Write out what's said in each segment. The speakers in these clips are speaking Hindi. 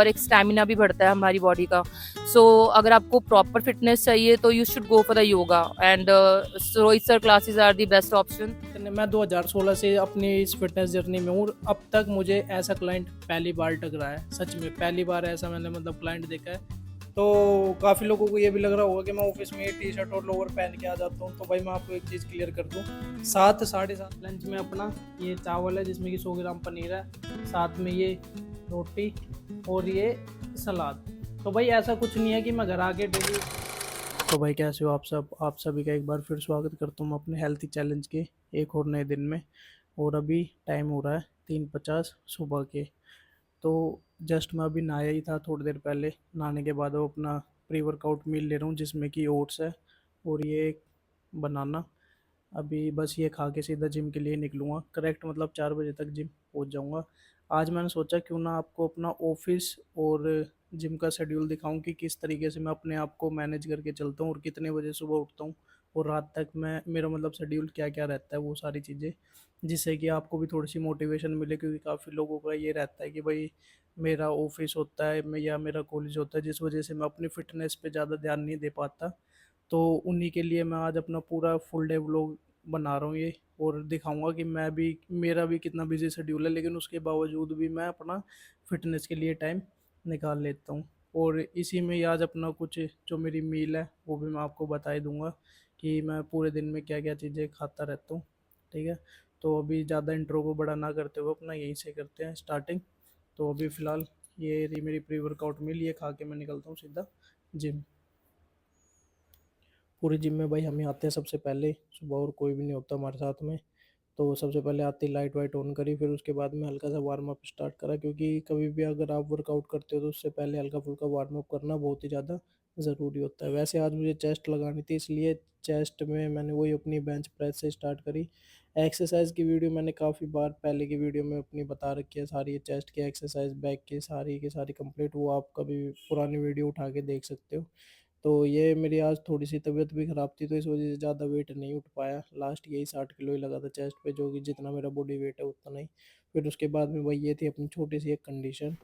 और एक स्टैमिना भी बढ़ता है हमारी बॉडी का। सो अगर आपको प्रॉपर फिटनेस चाहिए तो you should go for the yoga and Rohit sir classes are the best option. मैं 2016 से अपनी इस फिटनेस जर्नी में हूँ। अब तक मुझे ऐसा क्लाइंट पहली बार टकरा है, सच में पहली बार ऐसा मैंने क्लाइंट देखा है। तो काफ़ी लोगों को ये भी लग रहा होगा कि मैं ऑफिस में टी शर्ट और लोअर पहन के आ जाता हूँ। तो भाई मैं आपको एक चीज़ क्लियर कर दूँ, 7 साढ़े 7 लंच में अपना ये चावल है जिसमें कि 100 ग्राम पनीर है, साथ में ये रोटी और ये सलाद। तो भाई ऐसा कुछ नहीं है कि मैं घर आके डेली। तो भाई कैसे हो आप सब? आप सभी का एक बार फिर स्वागत करता हूँ अपने हेल्थी चैलेंज के एक और नए दिन में। और अभी टाइम हो रहा है 3:50 सुबह के। तो जस्ट मैं अभी नहाया ही था थोड़ी देर पहले। नहाने के बाद वो अपना प्री वर्कआउट मील ले रहा हूँ जिसमें कि ओट्स है और ये एक बनाना। अभी बस ये खा के सीधा जिम के लिए निकलूँगा, करेक्ट 4 बजे तक जिम पहुँच जाऊँगा। आज मैंने सोचा क्यों ना आपको अपना ऑफिस और जिम का शेड्यूल दिखाऊं कि किस तरीके से मैं अपने आप को मैनेज करके चलता हूँ और कितने बजे सुबह उठता हूँ और रात तक मैं मेरा शेड्यूल क्या क्या रहता है, वो सारी चीज़ें, जिससे कि आपको भी थोड़ी सी मोटिवेशन मिले। क्योंकि काफ़ी लोगों का ये रहता है कि भाई मेरा ऑफिस होता है मैं या मेरा कॉलेज होता है जिस वजह से मैं अपनी फ़िटनेस पे ज़्यादा ध्यान नहीं दे पाता। तो उन्हीं के लिए मैं आज अपना पूरा फुल डे व्लॉग बना रहा हूँ ये, और दिखाऊंगा कि मैं भी मेरा भी कितना बिजी शेड्यूल है लेकिन उसके बावजूद भी मैं अपना फिटनेस के लिए टाइम निकाल लेता हूँ। और इसी में ही आज अपना कुछ जो मेरी मील है वो भी मैं आपको बता ही दूंगा कि मैं पूरे दिन में क्या क्या चीज़ें खाता रहता हूँ। ठीक है, तो अभी ज़्यादा इंट्रो को बड़ा ना करते हुए अपना यहीं से करते हैं स्टार्टिंग। तो अभी फ़िलहाल ये रही मेरी प्री वर्कआउट मील, ये खा के मैं निकलता हूँ सीधा जिम। पूरी जिम में भाई हम ही आते हैं सबसे पहले सुबह, और कोई भी नहीं होता हमारे साथ में। तो सबसे पहले आते ही लाइट वाइट ऑन करी, फिर उसके बाद में हल्का सा वार्म अप स्टार्ट करा। क्योंकि कभी भी अगर आप वर्कआउट करते हो तो उससे पहले हल्का फुल्का वार्म अप करना बहुत ही ज़्यादा ज़रूरी होता है। वैसे आज मुझे चेस्ट लगानी थी इसलिए चेस्ट में मैंने वही अपनी बेंच प्रेस से स्टार्ट करी। एक्सरसाइज की वीडियो मैंने काफ़ी बार पहले की वीडियो में अपनी बता रखी है सारी, चेस्ट की एक्सरसाइज बैक की सारी कंप्लीट, वो आप कभी पुरानी वीडियो उठा के देख सकते हो। तो ये मेरी आज थोड़ी सी तबीयत भी ख़राब थी तो इस वजह से ज़्यादा वेट नहीं उठ पाया। लास्ट यही 60 किलो ही लगा था चेस्ट पे, जो कि जितना मेरा बॉडी वेट है उतना नहीं। फिर उसके बाद में वही ये थी अपनी छोटी सी एक कंडीशन।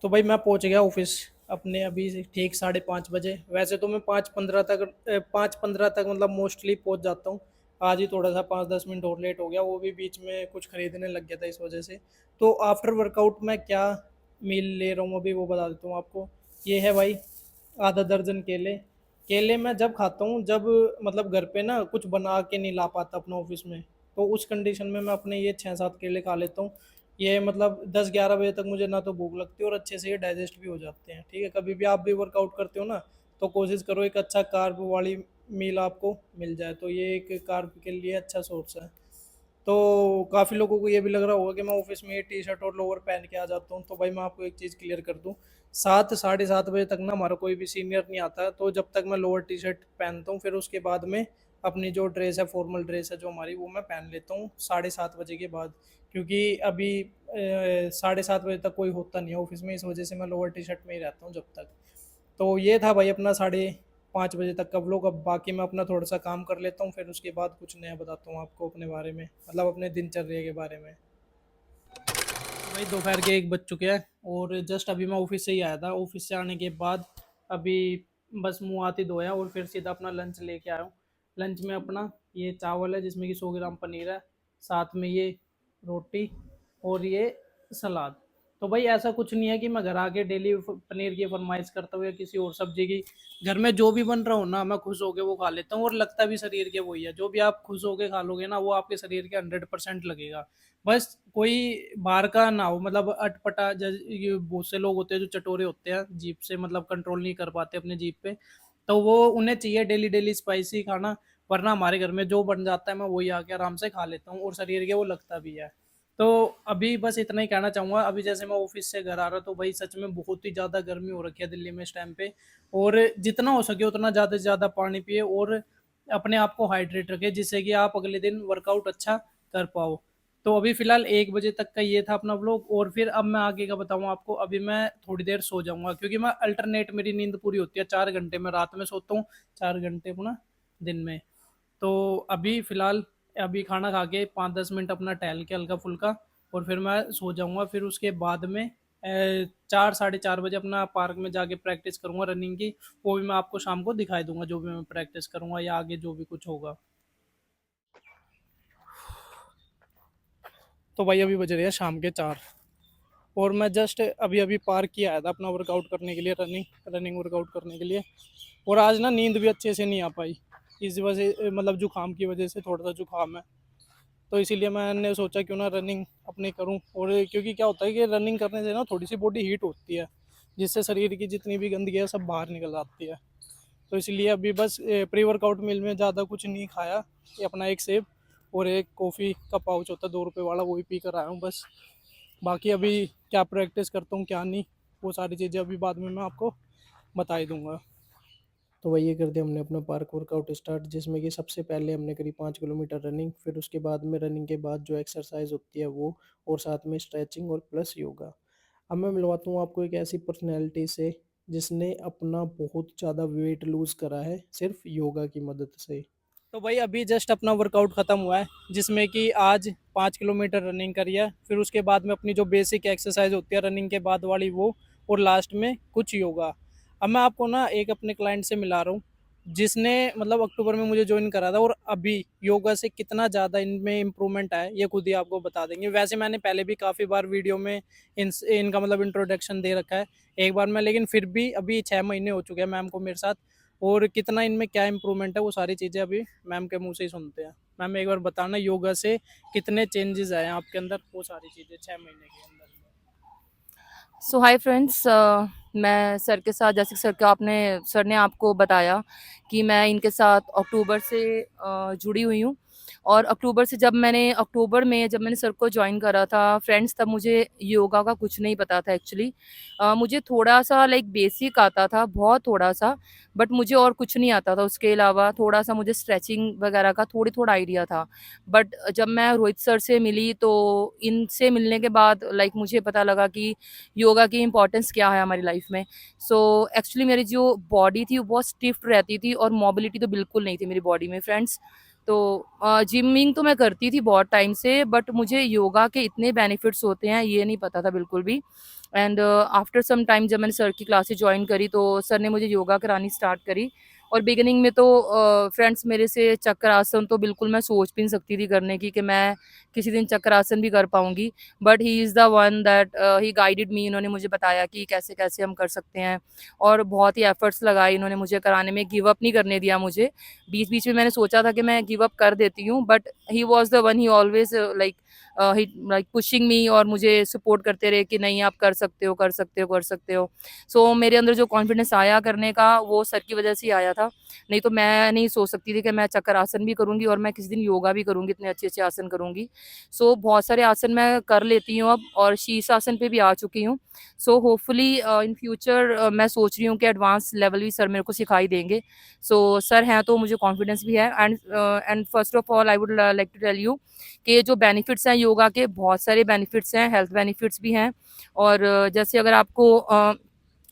तो भाई मैं पहुंच गया ऑफिस अपने अभी से ठीक 5:30 बजे। वैसे तो मैं 5:15 तक मोस्टली पहुंच जाता हूँ। आज ही थोड़ा सा 5-10 मिनट और लेट हो गया, वो भी बीच में कुछ खरीदने लग गया था इस वजह से। तो आफ्टर वर्कआउट मैं क्या मील ले रहा हूँ अभी वो बता देता हूँ आपको। ये है भाई आधा दर्जन केले। केले मैं जब खाता हूँ जब घर पे ना कुछ बना के नहीं ला पाता अपना ऑफिस में, तो उस कंडीशन में मैं अपने ये 6-7 केले खा लेता हूँ। ये 10-11 बजे तक मुझे ना तो भूख लगती है और अच्छे से ये डाइजेस्ट भी हो जाते हैं। ठीक है, कभी भी आप भी वर्कआउट करते हो ना तो कोशिश करो एक अच्छा कार्ब वाली मील आपको मिल जाए, तो ये एक कार्ब के लिए अच्छा सोर्स है। तो काफ़ी लोगों को ये भी लग रहा होगा कि मैं ऑफिस में टी शर्ट और लोअर पहन के आ जाता हूँ। तो भाई मैं आपको एक चीज़ क्लियर कर दूँ, 7 साढ़े 7 बजे तक ना हमारा कोई भी सीनियर नहीं आता। तो जब तक मैं लोअर टी शर्ट पहनता हूँ फिर उसके बाद में अपनी जो ड्रेस है, फॉर्मल ड्रेस है जो हमारी, वो मैं पहन लेता हूँ 7:30 बजे के बाद। क्योंकि अभी 7:30 बजे तक कोई होता नहीं है ऑफिस में, इस वजह से मैं लोअर टी शर्ट में ही रहता हूँ जब तक। तो ये था भाई अपना 5:30 बजे तक का व्लॉग। अब बाकी मैं अपना थोड़ा सा काम कर लेता हूँ, फिर उसके बाद कुछ नया बताता हूँ आपको अपने बारे में, अपने दिनचर्या के बारे में। भाई दोपहर के 1 बज चुके हैं और जस्ट अभी मैं ऑफिस से ही आया था। ऑफिस से आने के बाद अभी बस मुंह हाथ ही धोया और फिर सीधा अपना लंच लेके आया हूँ। लंच में अपना ये चावल है जिसमें कि 100 ग्राम पनीर है, साथ में ये रोटी और ये सलाद। तो भाई ऐसा कुछ नहीं है कि मैं घर आके डेली पनीर की फरमाइश करता हूँ या किसी और सब्जी की। घर में जो भी बन रहा हो ना मैं खुश होके वो खा लेता हूँ, और लगता भी शरीर के वही है। जो भी आप खुश होके खा लोगे ना वो आपके शरीर के 100% लगेगा। बस कोई बाहर का ना हो, अटपटा। ये बहुत से लोग होते हैं जो चटोरे होते हैं, जीप से कंट्रोल नहीं कर पाते अपने जीप पे, तो वो उन्हें चाहिए डेली डेली स्पाइसी खाना। वरना हमारे घर में जो बन जाता है मैं वही आके आराम से खा लेता हूँ और शरीर के वो लगता भी है। तो अभी बस इतना ही कहना चाहूँगा। अभी जैसे मैं ऑफिस से घर आ रहा तो भाई सच में बहुत ही ज़्यादा गर्मी हो रखी है दिल्ली में इस टाइम पे। और जितना हो सके उतना ज़्यादा से ज़्यादा पानी पिए और अपने आप को हाइड्रेट रखे, जिससे कि आप अगले दिन वर्कआउट अच्छा कर पाओ। तो अभी फ़िलहाल 1 बजे तक का ये था अपना व्लॉग, और फिर अब मैं आगे का बताऊँ आपको। अभी मैं थोड़ी देर सो जाऊँगा क्योंकि मैं अल्टरनेट मेरी नींद पूरी होती है, 4 घंटे मैं रात में सोता हूँ, 4 घंटे अपना दिन में। तो अभी फ़िलहाल अभी खाना खा के 5-10 मिनट अपना टहल के हल्का-फुल्का और फिर मैं सो जाऊँगा। फिर उसके बाद में 4 साढ़े 4 बजे अपना पार्क में जाके प्रैक्टिस करूँगा रनिंग की। वो भी मैं आपको शाम को दिखाई दूंगा, जो भी मैं प्रैक्टिस करूँगा या आगे जो भी कुछ होगा। तो भाई अभी बज रहे हैं शाम के 4 और मैं जस्ट अभी अभी पार्क ही आया था अपना वर्कआउट करने के लिए, रनिंग वर्कआउट करने के लिए। और आज ना नींद भी अच्छे से नहीं आ पाई, इस वजह मतलब जुकाम की वजह से, थोड़ा सा जुकाम है। तो इसीलिए मैंने सोचा क्यों ना रनिंग अपनी करूं। और क्योंकि क्या होता है कि रनिंग करने से ना थोड़ी सी बॉडी हीट होती है, जिससे शरीर की जितनी भी गंदगी है सब बाहर निकल आती है। तो इसलिए अभी बस प्री वर्कआउट मील में ज़्यादा कुछ नहीं खाया, ये अपना एक सेब और एक कॉफ़ी का पाउच होता है 2 रुपये वाला, वो ही पी कर आया हूँ बस। बाकी अभी क्या प्रैक्टिस करता हूँ क्या नहीं, वो सारी चीज़ें अभी बाद में मैं आपको बता ही दूंगा। तो वही ये कर दिया हमने अपना पार्क वर्कआउट स्टार्ट, जिसमें कि सबसे पहले हमने करी 5 किलोमीटर रनिंग, फिर उसके बाद में रनिंग के बाद जो एक्सरसाइज होती है वो, और साथ में स्ट्रेचिंग और प्लस योगा। अब मैं मिलवाता हूँ आपको एक ऐसी पर्सनैलिटी से जिसने अपना बहुत ज़्यादा वेट लूज़ करा है सिर्फ योगा की मदद से। तो भाई अभी जस्ट अपना वर्कआउट ख़त्म हुआ है, जिसमें कि आज 5 किलोमीटर रनिंग करी है, फिर उसके बाद में अपनी जो बेसिक एक्सरसाइज होती है रनिंग के बाद वाली वो, और लास्ट में कुछ योगा। अब मैं आपको ना एक अपने क्लाइंट से मिला रहा हूँ, जिसने मतलब अक्टूबर में मुझे ज्वाइन करा था, और अभी योगा से कितना ज़्यादा इनमें इम्प्रूवमेंट आया ये खुद ही आपको बता देंगे। वैसे मैंने पहले भी काफ़ी बार वीडियो में इनका मतलब इंट्रोडक्शन दे रखा है एक बार मैं, लेकिन फिर भी अभी 6 महीने हो चुके हैं मैम को मेरे साथ, और कितना इनमें क्या इम्प्रूवमेंट है वो सारी चीज़ें अभी मैम के मुंह से ही सुनते हैं। मैम एक बार बताना योगा से कितने चेंजेस आए हैं आपके अंदर, वो सारी चीज़ें 6 महीने के अंदर। सो हाय फ्रेंड्स, मैं सर के साथ, जैसे कि सर ने आपको बताया कि मैं इनके साथ अक्टूबर से जुड़ी हुई हूँ। और अक्टूबर में जब मैंने सर को ज्वाइन करा था फ्रेंड्स, तब मुझे योगा का कुछ नहीं पता था एक्चुअली। मुझे थोड़ा सा लाइक बेसिक आता था, बहुत थोड़ा सा, बट मुझे और कुछ नहीं आता था। उसके अलावा थोड़ा सा मुझे स्ट्रेचिंग वगैरह का थोड़ा आइडिया था। बट जब मैं रोहित सर से मिली तो इनसे मिलने के बाद लाइक मुझे पता लगा कि योगा की इम्पोर्टेंस क्या है हमारी लाइफ में। सो एक्चुअली मेरी जो बॉडी थी वो बहुत स्टिफ रहती थी और मोबिलिटी तो बिल्कुल नहीं थी मेरी बॉडी में फ्रेंड्स। तो जिमिंग तो मैं करती थी बहुत टाइम से, बट मुझे योगा के इतने बेनिफिट्स होते हैं ये नहीं पता था बिल्कुल भी। एंड आफ्टर सम टाइम जब मैंने सर की क्लासेस ज्वाइन करी तो सर ने मुझे योगा करानी स्टार्ट करी। और बिगिनिंग में तो फ्रेंड्स मेरे से चक्कर आसन तो बिल्कुल मैं सोच भी नहीं सकती थी करने की, कि मैं किसी दिन चक्कर आसन भी कर पाऊंगी। But he is the one that he guided मी। इन्होंने मुझे बताया कि कैसे कैसे हम कर सकते हैं, और बहुत ही एफर्ट्स लगाए इन्होंने मुझे कराने में, गिव अप नहीं करने दिया मुझे। बीच बीच में मैंने सोचा था कि मैं गिव अप कर देती हूँ, but he was the one, he always like pushing me, और मुझे सपोर्ट करते रहे कि नहीं आप कर सकते हो, कर सकते हो, कर सकते हो। सो मेरे अंदर जो कॉन्फिडेंस आया करने का वो सर की वजह से ही आया था। नहीं तो मैं नहीं सोच सकती थी कि मैं चक्कर आसन भी करूँगी और मैं किसी दिन योगा भी करूँगी, इतने अच्छे अच्छे आसन करूँगी। सो बहुत सारे आसन मैं कर लेती हूँ अब, और शीर्ष आसन पे भी आ चुकी हूँ। सो होपफुली इन फ्यूचर मैं सोच रही हूँ कि एडवांस लेवल भी सर मेरे को सिखाई देंगे। सो सर हैं तो मुझे कॉन्फिडेंस भी है। And first of all I would like to tell you कि जो बेनिफिट्स हैं योगा के, बहुत सारे बेनिफिट्स हैं, हेल्थ बेनिफिट्स भी हैं। और जैसे अगर आपको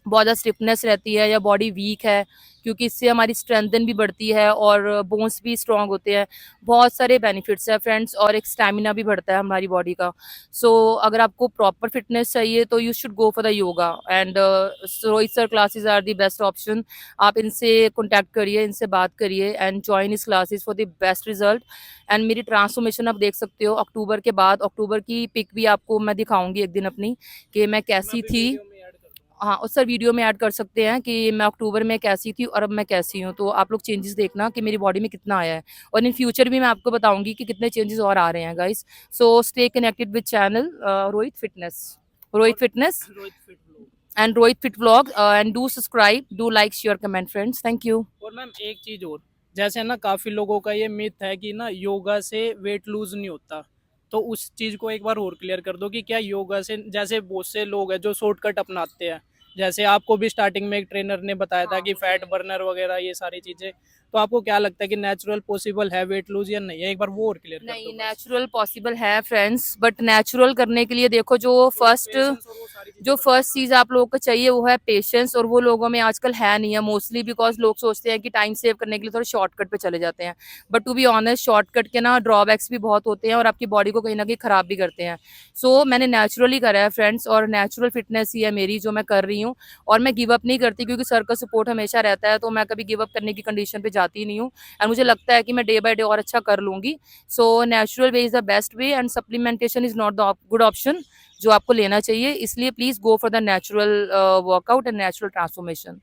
बहुत ज़्यादा स्टिफनेस रहती है या बॉडी वीक है, क्योंकि इससे हमारी स्ट्रेंथन भी बढ़ती है और बोन्स भी स्ट्रॉन्ग होते हैं। बहुत सारे बेनिफिट्स हैं फ्रेंड्स, और एक स्टैमिना भी बढ़ता है हमारी बॉडी का। सो अगर आपको प्रॉपर फिटनेस चाहिए तो you should go for the yoga, and Rohit sir classes are the best option. आप इनसे कॉन्टैक्ट करिए, इनसे बात करिए एंड जॉइन इस classes for the best result. And मेरी ट्रांसफॉर्मेशन आप देख सकते हो अक्टूबर के बाद। अक्टूबर की पिक भी आपको मैं दिखाऊंगी एक दिन अपनी, कि मैं मैं कैसी अभी थी। वीडियो में ऐड कर दूंगा। हाँ, और सर वीडियो में ऐड कर सकते हैं कि मैं अक्टूबर में कैसी थी और अब मैं कैसी हूँ, तो आप लोग चेंजेस देखना कि मेरी बॉडी में कितना आया है। और इन फ्यूचर भी मैं आपको बताऊंगी कि कितने चेंजेस और आ रहे हैं guys. So stay connected with channel Rohit और fitness Rohit fit blog. And Rohit fit vlog, and do subscribe, do like, share, comment friends. Thank you. और मैम एक चीज और, जैसे ना काफी लोगों का ये मिथ है कि ना योगा से वेट लूज नहीं होता, तो उस चीज को एक बार और क्लियर कर दो कि क्या योगा से, जैसे बहुत से लोग हैं जो शॉर्टकट अपनाते हैं, जैसे आपको भी स्टार्टिंग में एक ट्रेनर ने बताया था हाँ, कि वो सही फैट है। बर्नर वगैरह ये सारी चीजें, तो आपको क्या लगता है कि नेचुरल पॉसिबल है वेट लूज या नहीं है? एक बार वो और क्लियर कर दो नहीं, बस। नेचुरल पॉसिबल है फ्रेंड्स, बट नेचुरल करने के लिए देखो थोड़ा पेशेंस और वो सारी चीजें जो फर्स्ट बताना। चीज आप लोगों को चाहिए वो है पेशेंस, और वो लोगों में आजकल है नहीं है मोस्टली, बिकॉज लोग सोचते हैं कि टाइम सेव करने के लिए थोड़ा शॉर्टकट पे चले जाते हैं। But to be honest, shortcut के ना ड्रॉबैक्स भी बहुत होते हैं और आपकी बॉडी को कहीं ना कहीं खराब भी करते हैं। सो मैंने नेचुरली करा है फ्रेंड्स, और नेचुरल फिटनेस ही है मेरी जो मैं कर रही हूँ। और मैं गिव अप नहीं करती, क्योंकि सर का सपोर्ट हमेशा रहता है, तो मैं कभी गिव अप करने की कंडीशन पे जाती नहीं हूँ। और मुझे लगता है कि मैं डे बाय डे और अच्छा कर लूंगी। So natural way is the best way, and supplementation is not the good option जो आपको लेना चाहिए। इसलिए please go for the natural workout and natural transformation.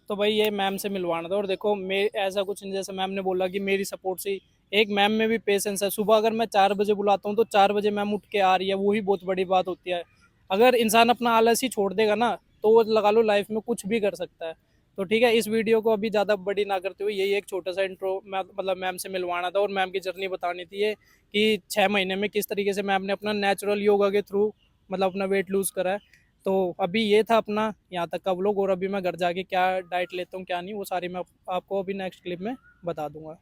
तो भाई ये मैम से मिलवाना था। और देखो मैं ऐसा कुछ नहीं, जैसे मैम ने बोला कि मेरी सपोर्ट से एक मैम में भी पेशेंस है। सुबह अगर मैं 4 बजे बुलाता हूँ तो 4 बजे मैम उठ के आ रही है, वही बहुत बड़ी बात होती है। अगर इंसान अपना आलस ही छोड़ देगा ना, तो वो लगा लो लाइफ में कुछ भी कर सकता है। तो ठीक है, इस वीडियो को अभी ज़्यादा बड़ी ना करते हुए यही एक छोटा सा इंट्रो मतलब मैम से मिलवाना था और मैम की जर्नी बतानी थी, ये कि 6 महीने में किस तरीके से मैम ने अपना नेचुरल योगा के थ्रू मतलब अपना वेट लूज करा है। तो अभी ये था अपना यहाँ तक का व्लॉग, और अभी मैं घर जाके क्या डाइट लेता हूँ क्या नहीं, वो सारी मैं आपको अभी नेक्स्ट क्लिप में बता दूंगा।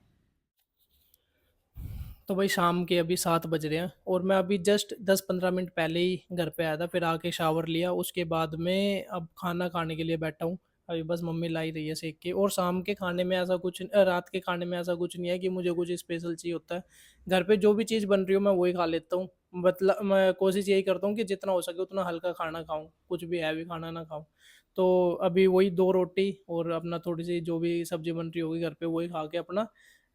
तो भाई शाम के अभी 7 बज रहे हैं और मैं अभी जस्ट 10-15 मिनट पहले ही घर पे आया था, फिर आके शावर लिया, उसके बाद में अब खाना खाने के लिए बैठा हूँ। अभी बस मम्मी ला ही रही है सेक के। और शाम के खाने में ऐसा कुछ रात के खाने में ऐसा कुछ नहीं है कि मुझे कुछ स्पेशल चाहिए होता है। घर पे जो भी चीज़ बन रही हो मैं वही खा लेता हूँ। मतलब मैं कोशिश यही करता हूँ कि जितना हो सके उतना हल्का खाना खाऊं, कुछ भी हैवी खाना ना खाऊं। तो अभी वही 2 रोटी और अपना थोड़ी सी जो भी सब्जी बन रही होगी घर पे वही खा के अपना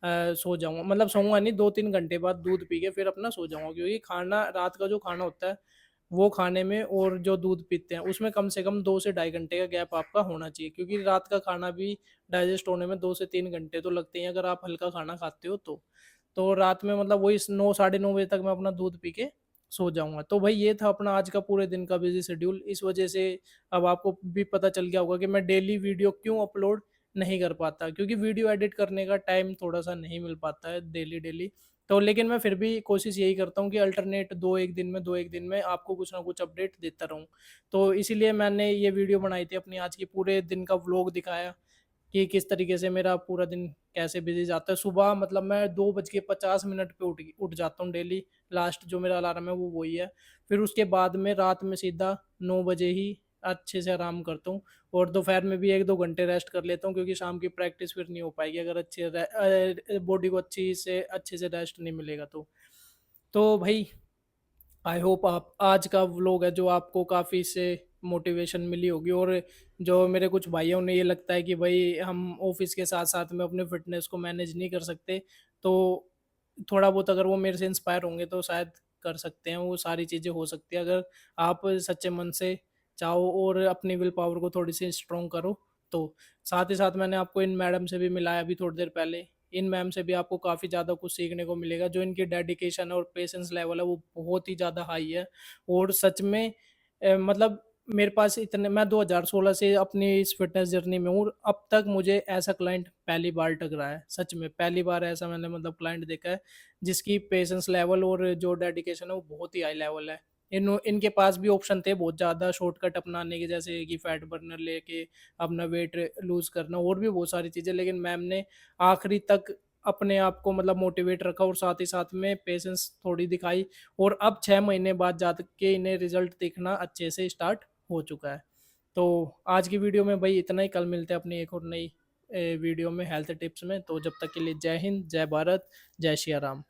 सो जाऊँगा। मतलब सोऊँगा नहीं, 2-3 घंटे बाद दूध पी के फिर अपना सो जाऊँगा, क्योंकि खाना रात का जो खाना होता है, वो खाने में और जो दूध पीते हैं उसमें कम से कम 2 से ढाई घंटे का गैप आपका होना चाहिए, क्योंकि रात का खाना भी डाइजेस्ट होने में 2 से 3 घंटे तो लगते हैं अगर आप हल्का खाना खाते हो तो। तो रात में मतलब वही 9 साढ़े 9 बजे तक मैं अपना दूध पी के सो जाऊँगा। तो भाई ये था अपना आज का पूरे दिन का बिज़ी शेड्यूल। इस वजह से अब आपको भी पता चल गया होगा कि मैं डेली वीडियो क्यों अपलोड नहीं कर पाता, क्योंकि वीडियो एडिट करने का टाइम थोड़ा-सा नहीं मिल पाता है डेली-डेली। तो लेकिन मैं फिर भी कोशिश यही करता हूँ कि अल्टरनेट 2 एक दिन में आपको कुछ ना कुछ अपडेट देता रहूँ। तो इसीलिए मैंने ये वीडियो बनाई थी अपनी आज की, पूरे दिन का व्लॉग दिखाया कि किस तरीके से मेरा पूरा दिन कैसे बिज़ी जाता है। सुबह मतलब मैं 2:50 पे उठ जाता हूँ डेली, लास्ट जो मेरा अलार्म है वो वही है। फिर उसके बाद में रात में सीधा 9 बजे ही अच्छे से आराम करता हूँ, और दोपहर में भी 1-2 घंटे रेस्ट कर लेता हूँ, क्योंकि शाम की प्रैक्टिस फिर नहीं हो पाएगी अगर बॉडी को अच्छे से रेस्ट नहीं मिलेगा तो। तो भाई आई होप आप आज का व्लॉग है जो आपको काफ़ी इससे मोटिवेशन मिली होगी, और जो मेरे कुछ भाइयों ने ये लगता है कि भाई हम ऑफिस के साथ साथ में अपने फिटनेस को मैनेज नहीं कर सकते, तो थोड़ा बहुत अगर वो मेरे से इंस्पायर होंगे तो शायद कर सकते हैं, वो सारी चीज़ें हो सकती है अगर आप सच्चे मन से चाहो और अपनी विल पावर को थोड़ी सी स्ट्रॉन्ग करो तो। साथ ही साथ मैंने आपको इन मैडम से भी मिलाया अभी थोड़ी देर पहले। इन मैम से भी आपको काफ़ी ज़्यादा कुछ सीखने को मिलेगा। जो इनकी डेडिकेशन और पेशेंस लेवल है वो बहुत ही ज़्यादा हाई है। और सच में मतलब मेरे पास इतने, मैं 2016 से अपनी इस फिटनेस जर्नी में हूँ और अब तक मुझे ऐसा क्लाइंट पहली बार टकरा है। सच में पहली बार ऐसा मैंने मतलब क्लाइंट देखा है जिसकी पेशेंस लेवल और जो डेडिकेशन है वो बहुत ही हाई लेवल है। इनके पास भी ऑप्शन थे बहुत ज़्यादा शॉर्टकट अपनाने के, जैसे कि फैट बर्नर लेके अपना वेट लूज़ करना और भी बहुत सारी चीज़ें, लेकिन मैम ने आखिरी तक अपने आप को मतलब मोटिवेट रखा और साथ ही साथ में पेशेंस थोड़ी दिखाई, और अब 6 महीने बाद जा के इन्हें रिजल्ट दिखना अच्छे से स्टार्ट हो चुका है। तो आज की वीडियो में भाई इतना ही, कल मिलते हैं अपनी एक और नई वीडियो में हेल्थ टिप्स में। तो जब तक के लिए जय हिंद, जय भारत, जय श्री राम।